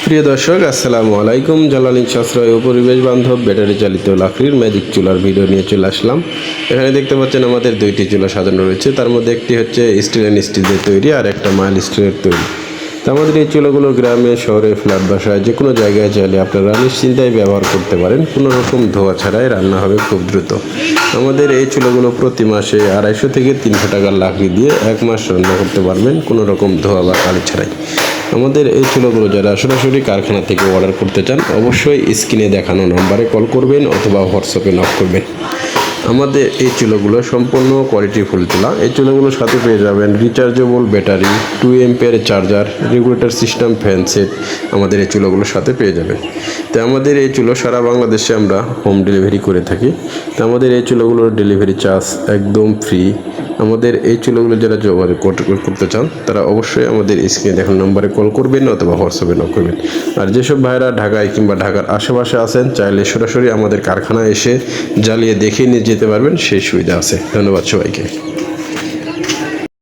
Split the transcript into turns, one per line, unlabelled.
প্রিয় দর্শক আসসালামু আলাইকুম। জ্বালানি সাশ্রয় ও পরিবেশ বান্ধব ব্যাটারি চালিত লাকড়ির ম্যাজিক চুলার ভিডিও নিয়ে চলে আসলাম। এখানে দেখতে পাচ্ছেন আমাদের দুইটি চুলা সাজানো রয়েছে। তার মধ্যে একটি হচ্ছে স্টিল অ্যান্ড স্টিলের তৈরি আর একটা মাইল স্টিলের তৈরি। তো আমাদের এই চুলাগুলো গ্রামে, শহরে, ফ্ল্যাট বাসায় যে কোনো জায়গায় চাইলে আপনারা নিশ্চিন্তায় ব্যবহার করতে পারেন। কোনো রকম ধোয়া ছাড়াই রান্না হবে খুব দ্রুত। আমাদের এই চুলাগুলো প্রতি মাসে 250 থেকে 300 টাকার লাকড়ি দিয়ে 1 মাস রান্না করতে পারবেন কোনো রকম ধোয়া বা কালি ছাড়াই। আমাদের এই চুলাগুলো যারা সরাসরি কারখানা থেকে অর্ডার করতে চান অবশ্যই স্ক্রিনে দেখানো নম্বরে কল করবেন অথবা হোয়াটসঅ্যাপে নক করবেন। আমাদের এই চুলাগুলো সম্পূর্ণ কোয়ালিটিফুল চুলা। এই চুলাগুলোর সাথে পেয়ে যাবেন rechargeable battery, 2 ampere charger, regulator system, fan set আমাদের এই চুলাগুলোর সাথে পেয়ে যাবেন। তো আমাদের এই চুলো সারা বাংলাদেশে আমরা হোম ডেলিভারি করে থাকি। তো আমাদের এই চুলাগুলোর ডেলিভারি চার্জ একদম ফ্রি। আমাদের এই চুলাগুলো যারা যোগাযোগ করতে চান তারা অবশ্যই আমাদের স্ক্রিনে দেখানো নম্বরে কল করবেন অথবা হোয়াটসঅ্যাপে নক করবেন। আর যেসব ভাইরা ঢাকায় কিংবা ঢাকার আশেপাশে আছেন চাইলে সরাসরি আমাদের কারখানায় এসে জ্বালিয়ে দেখে নিয়ে যেতে পারবেন, সেই সুবিধা আছে। ধন্যবাদ সবাইকে।